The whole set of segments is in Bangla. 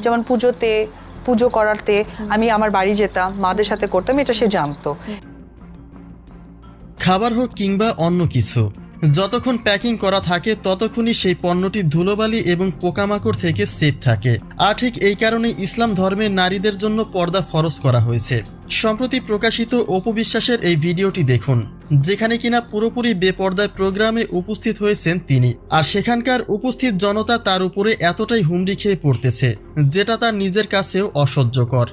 যেমন পুজো করাতে আমি আমার বাড়ি যেতাম, মাদের সাথে করতাম, এটা সে জানতো। খাবার হোক কিংবা অন্য কিছু, যতক্ষণ প্যাকিং করা থাকে ততক্ষণই সেই পণ্যটি ধুলোবালি এবং পোকামাকড় থেকে সেফ থাকে। আর ঠিক এই কারণে ইসলাম ধর্মে নারীদের জন্য পর্দা ফরজ করা হয়েছে। সম্প্রতি প্রকাশিত অপু বিশ্বাসের এই ভিডিওটি দেখুন, যেখানে কিনা পুরোপুরি বেপর্দায় প্রোগ্রামে উপস্থিত হয়েছেন তিনি, আর সেখানকার উপস্থিত জনতা তার উপরে এতটাই হুমড়ি খেয়ে পড়তেছে যেটা তার নিজের কাছেও অসহ্যকর।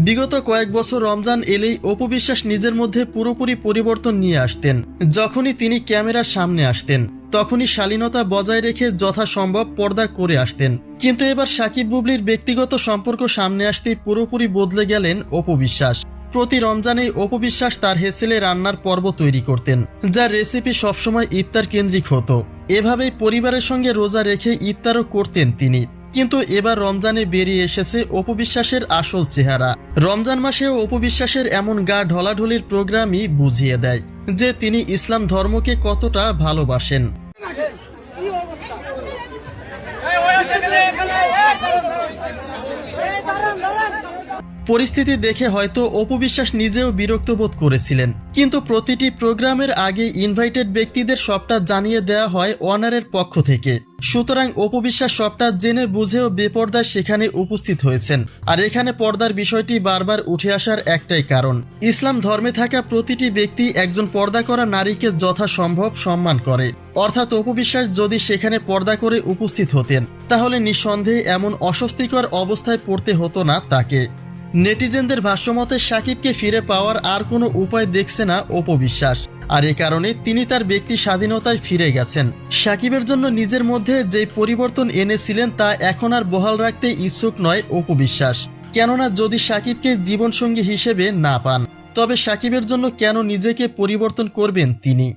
বিগত কয়েক বছর রমজান এলেই অপু বিশ্বাস নিজের মধ্যে পুরোপুরি পরিবর্তন নিয়ে আসতেন। যখনই তিনি ক্যামেরার সামনে আসতেন তখনই শালীনতা বজায় রেখে যথাসম্ভব পর্দা করে আসতেন। কিন্তু এবার সাকিব বুবলির ব্যক্তিগত সম্পর্ক সামনে আসতেই পুরোপুরি বদলে গেলেন অপু বিশ্বাস। প্রতি রমজানেই অপু বিশ্বাস তার হেসেলে রান্নার পর্ব তৈরি করতেন, যার রেসিপি সবসময় ইফতার কেন্দ্রিক হতো। এভাবেই পরিবারের সঙ্গে রোজা রেখে ইফতারও করতেন তিনি। কিন্তু এবার রমজানে বেরিয়ে এসেছে অপু বিশ্বাসের আসল চেহারা। রমজান মাসেও অপু বিশ্বাসের এমন গা ঢলাঢলির প্রোগ্রামই বুঝিয়ে দেয় যে তিনি ইসলাম ধর্মকে কতটা ভালোবাসেন। পরিস্থিতি দেখে হয়তো অপু বিশ্বাস নিজেও বিরক্ত বোধ করেছিলেন, কিন্তু প্রতিটি প্রোগ্রামের আগে ইনভাইটেড ব্যক্তিদের সবটা জানিয়ে দেওয়া হয় ওয়ানারের পক্ষ থেকে। সুতরাং অপু বিশ্বাস সবটা জেনে বুঝেও বেপর্দায় সেখানে উপস্থিত হয়েছেন। আর এখানে পর্দার বিষয়টি বারবার উঠে আসার একটাই কারণ, ইসলাম ধর্মে থাকা প্রতিটি ব্যক্তি একজন পর্দা করা নারীকে যথাসম্ভব সম্মান করে। অর্থাৎ অপু বিশ্বাস যদি সেখানে পর্দা করে উপস্থিত হতেন তাহলে নিঃসন্দেহে এমন অস্বস্তিকর অবস্থায় পড়তে হতো না তাকে। নেটিজেনদের ভাষ্যমতে সাকিবকে ফিরে পাওয়ার আর কোনো উপায় দেখছে না অপু বিশ্বাস, আর এ কারণে তিনি তার ব্যক্তি স্বাধীনতায় ফিরে গেছেন। সাকিবের জন্য নিজের মধ্যে যে পরিবর্তন এনেছিলেন তা এখন আর বহাল রাখতে ইচ্ছুক নয় অপু বিশ্বাস। কেননা যদি সাকিবকে জীবনসঙ্গী হিসেবে না পান তবে সাকিবের জন্য কেন নিজেকে পরিবর্তন করবেন তিনি।